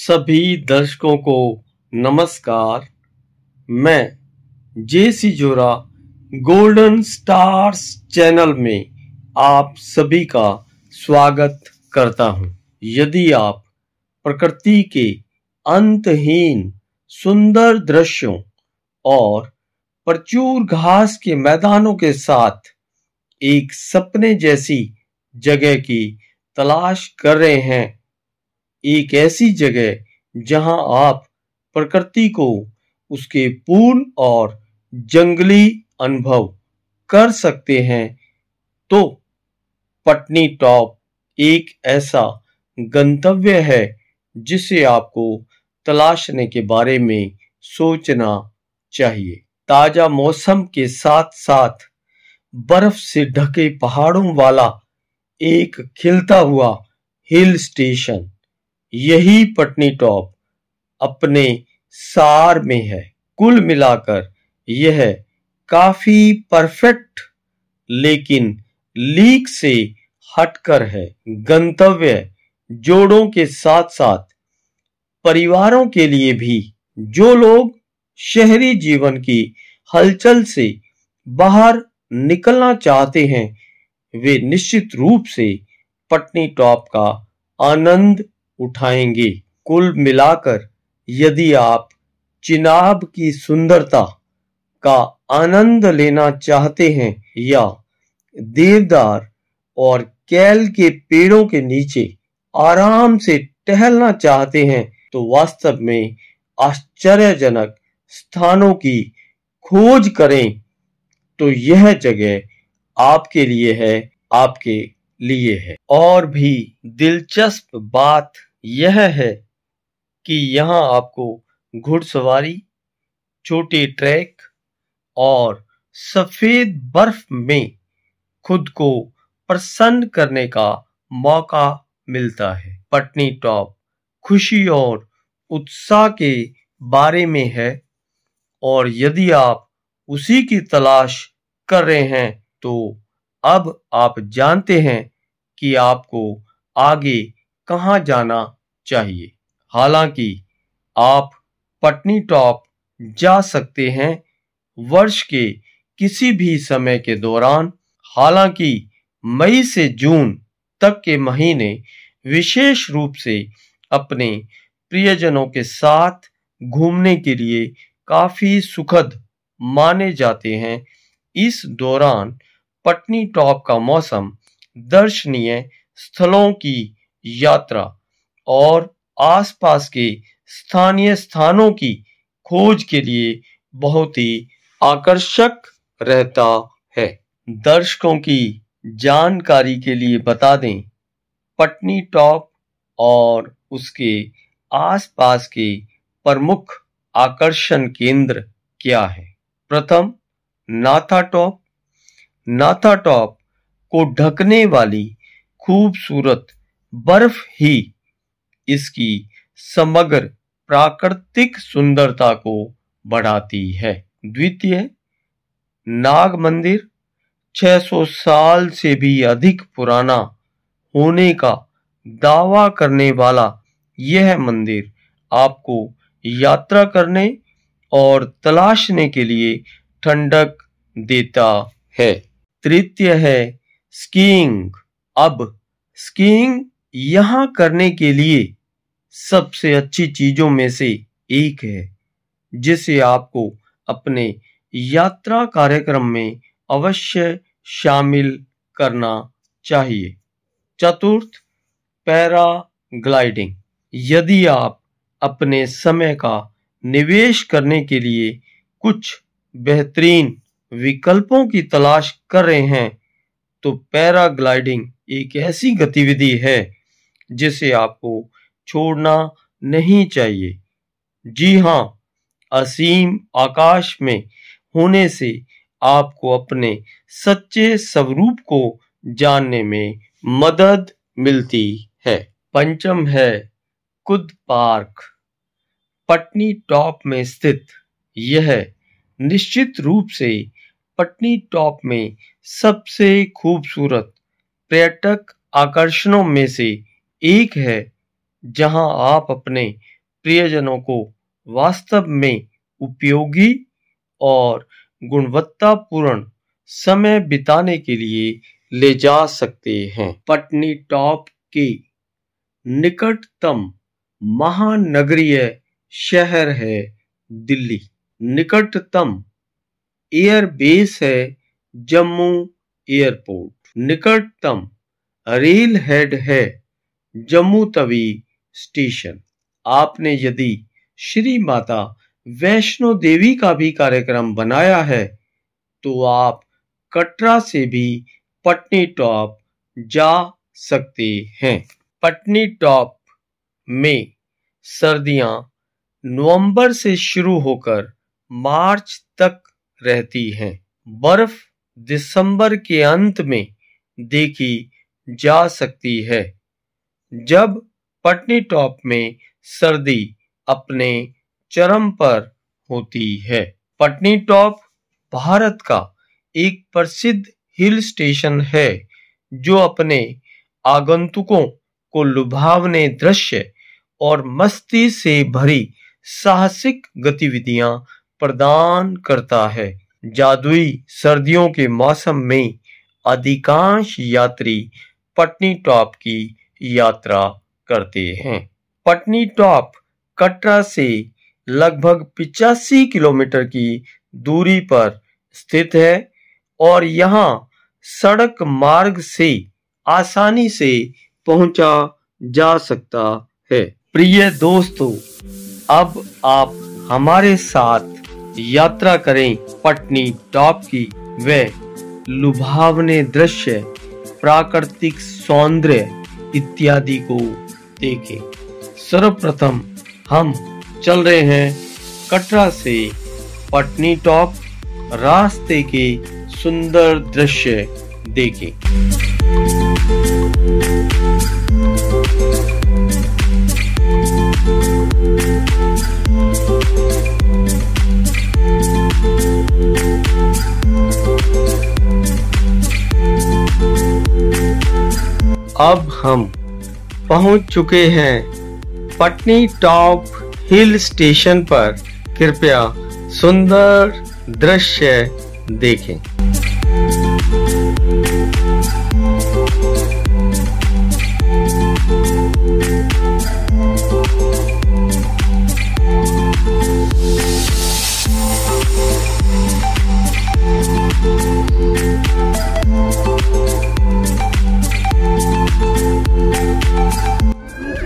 सभी दर्शकों को नमस्कार। मैं जेसी जोरा गोल्डन स्टार्स चैनल में आप सभी का स्वागत करता हूं। यदि आप प्रकृति के अंतहीन सुंदर दृश्यों और प्रचुर घास के मैदानों के साथ एक सपने जैसी जगह की तलाश कर रहे हैं, एक ऐसी जगह जहां आप प्रकृति को उसके पूर्ण और जंगली अनुभव कर सकते हैं, तो पटनी टॉप एक ऐसा गंतव्य है जिसे आपको तलाशने के बारे में सोचना चाहिए। ताजा मौसम के साथ साथ बर्फ से ढके पहाड़ों वाला एक खिलता हुआ हिल स्टेशन, यही पटनी टॉप अपने सार में है। कुल मिलाकर यह काफी परफेक्ट लेकिन लीक से हटकर है। गंतव्य जोड़ों के साथ साथ परिवारों के लिए भी, जो लोग शहरी जीवन की हलचल से बाहर निकलना चाहते हैं, वे निश्चित रूप से पटनी टॉप का आनंद उठाएंगे। कुल मिलाकर यदि आप चिनाब की सुंदरता का आनंद लेना चाहते हैं या देवदार और केल के पेड़ों के नीचे आराम से टहलना चाहते हैं, तो वास्तव में आश्चर्यजनक स्थानों की खोज करें तो यह जगह आपके लिए है, आपके लिए है। और भी दिलचस्प बात यह है कि यहाँ आपको घुड़सवारी, छोटे ट्रैक और सफेद बर्फ में खुद को प्रसन्न करने का मौका मिलता है। पटनी टॉप खुशी और उत्साह के बारे में है, और यदि आप उसी की तलाश कर रहे हैं तो अब आप जानते हैं कि आपको आगे कहां जाना चाहिए। हालांकि आप पटनी टॉप जा सकते हैं वर्ष के किसी भी समय के दौरान। हालांकि मई से जून तक के महीने विशेष रूप से अपने प्रियजनों के साथ घूमने के लिए काफी सुखद माने जाते हैं। इस दौरान पटनी टॉप का मौसम दर्शनीय स्थलों की यात्रा और आसपास के स्थानीय स्थानों की खोज के लिए बहुत ही आकर्षक रहता है। दर्शकों की जानकारी के लिए बता दें, पटनी टॉप और उसके आसपास के प्रमुख आकर्षण केंद्र क्या है। प्रथम, नाथा टॉप। नाथा टॉप को ढकने वाली खूबसूरत बर्फ ही इसकी समग्र प्राकृतिक सुंदरता को बढ़ाती है। द्वितीय, नाग मंदिर। 600 साल से भी अधिक पुराना होने का दावा करने वाला यह मंदिर आपको यात्रा करने और तलाशने के लिए ठंडक देता है। तृतीय है स्कीइंग। अब स्कीइंग यहाँ करने के लिए सबसे अच्छी चीजों में से एक है, जिसे आपको अपने यात्रा कार्यक्रम में अवश्य शामिल करना चाहिए। चतुर्थ, पैराग्लाइडिंग। यदि आप अपने समय का निवेश करने के लिए कुछ बेहतरीन विकल्पों की तलाश कर रहे हैं, तो पैराग्लाइडिंग एक ऐसी गतिविधि है जिसे आपको छोड़ना नहीं चाहिए। जी हाँ, असीम आकाश में होने से आपको अपने सच्चे स्वरूप को जानने में मदद मिलती है। पंचम है कुद पार्क। पटनी टॉप में स्थित यह निश्चित रूप से पटनी टॉप में सबसे खूबसूरत पर्यटक आकर्षणों में से एक है, जहां आप अपने प्रियजनों को वास्तव में उपयोगी और गुणवत्तापूर्ण समय बिताने के लिए ले जा सकते हैं। पटनीटॉप के निकटतम महानगरीय शहर है दिल्ली। निकटतम एयरबेस है जम्मू एयरपोर्ट। निकटतम रेल हेड है जम्मू तवी स्टेशन। आपने यदि श्री माता वैष्णो देवी का भी कार्यक्रम बनाया है तो आप कटरा से भी पटनीटॉप जा सकते हैं। पटनीटॉप में सर्दियां नवंबर से शुरू होकर मार्च तक रहती हैं। बर्फ दिसंबर के अंत में देखी जा सकती है, जब पटनीटॉप में सर्दी अपने चरम पर होती है। पटनीटॉप भारत का एक प्रसिद्ध हिल स्टेशन है जो अपने आगंतुकों को लुभावने दृश्य और मस्ती से भरी साहसिक गतिविधियां प्रदान करता है। जादुई सर्दियों के मौसम में अधिकांश यात्री पटनीटॉप की यात्रा करते हैं। पटनीटॉप कटरा से लगभग 85 किलोमीटर की दूरी पर स्थित है और यहाँ सड़क मार्ग से आसानी से पहुंचा जा सकता है। प्रिय दोस्तों, अब आप हमारे साथ यात्रा करें पटनीटॉप की वे लुभावने दृश्य, प्राकृतिक सौंदर्य इत्यादि को देखें। सर्वप्रथम हम चल रहे हैं कटरा से पटनीटॉप। रास्ते के सुंदर दृश्य देखें। अब हम पहुंच चुके हैं पटनीटॉप हिल स्टेशन पर। कृपया सुंदर दृश्य देखें।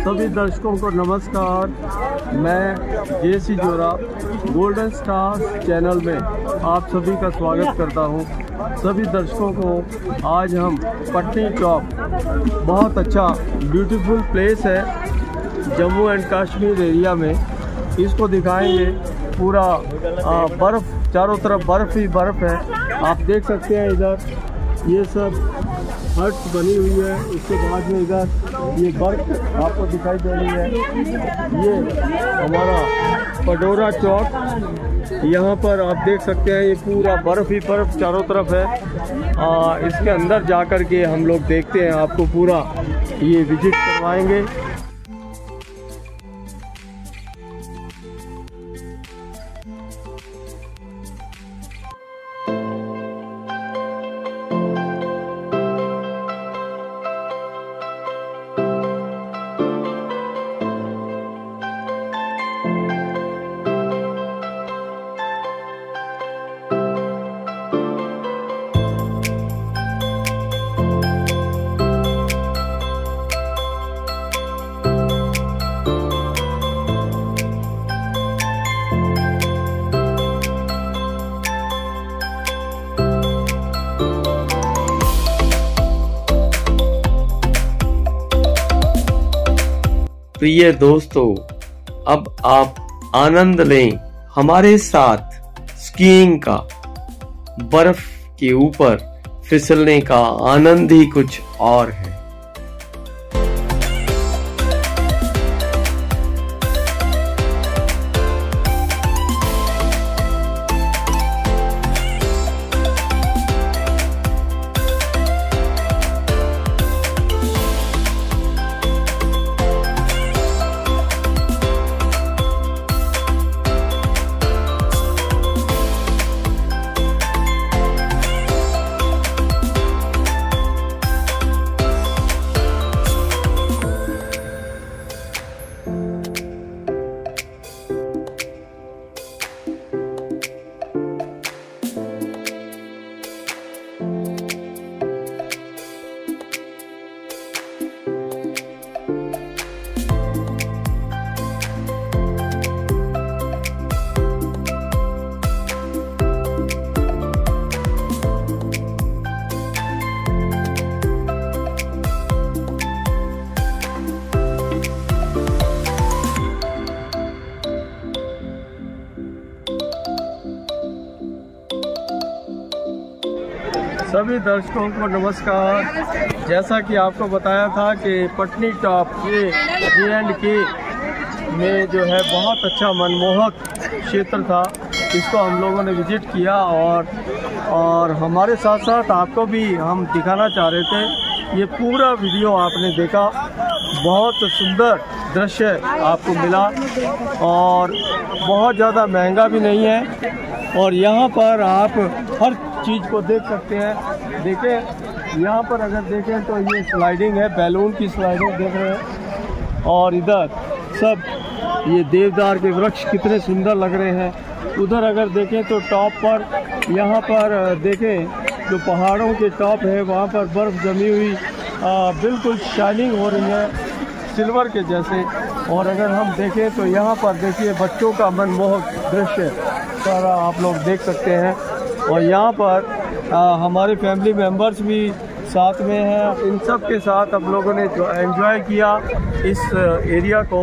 सभी दर्शकों को नमस्कार। मैं जेसी जोरा गोल्डन स्टार्स चैनल में आप सभी का स्वागत करता हूं। सभी दर्शकों को आज हम पटनीटॉप, बहुत अच्छा ब्यूटीफुल प्लेस है जम्मू एंड कश्मीर एरिया में, इसको दिखाएंगे। पूरा बर्फ़, चारों तरफ बर्फ़ ही बर्फ़ है। आप देख सकते हैं इधर ये सब हट बनी हुई है। उसके बाद में इधर ये बर्फ आपको दिखाई दे रही है। ये हमारा पडोरा चौक, यहाँ पर आप देख सकते हैं ये पूरा बर्फ ही बर्फ चारों तरफ है। इसके अंदर जा कर के हम लोग देखते हैं, आपको पूरा ये विजिट करवाएंगे। प्रिय दोस्तों, अब आप आनंद लें हमारे साथ स्कीइंग का। बर्फ के ऊपर फिसलने का आनंद ही कुछ और है। सभी दर्शकों को नमस्कार। जैसा कि आपको बताया था कि पटनी टॉप ये J&K में जो है बहुत अच्छा मनमोहक क्षेत्र था, इसको हम लोगों ने विजिट किया और हमारे साथ साथ आपको भी हम दिखाना चाह रहे थे। ये पूरा वीडियो आपने देखा, बहुत सुंदर दृश्य आपको मिला और बहुत ज़्यादा महंगा भी नहीं है और यहाँ पर आप हर चीज़ को देख सकते हैं। देखें यहाँ पर अगर देखें तो ये स्लाइडिंग है, बैलून की स्लाइडिंग देख रहे हैं और इधर सब ये देवदार के वृक्ष कितने सुंदर लग रहे हैं। उधर अगर देखें तो टॉप पर यहाँ पर देखें जो पहाड़ों के टॉप है वहाँ पर बर्फ़ जमी हुई बिल्कुल शाइनिंग हो रही है सिल्वर के जैसे। और अगर हम देखें तो यहाँ पर देखिए बच्चों का मनमोहक दृश्य सारा आप लोग देख सकते हैं और यहाँ पर हमारे फैमिली मेम्बर्स भी साथ में हैं। इन सब के साथ हम लोगों ने जो एंजॉय किया इस एरिया को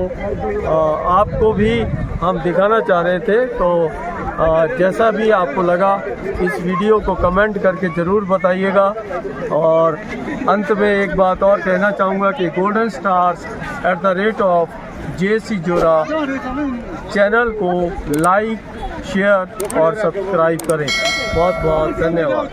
आपको भी हम दिखाना चाह रहे थे। तो जैसा भी आपको लगा इस वीडियो को कमेंट करके ज़रूर बताइएगा। और अंत में एक बात और कहना चाहूँगा कि गोल्डन स्टार्स @JC जोरा चैनल को लाइक, शेयर और सब्सक्राइब करें। बहुत बहुत धन्यवाद।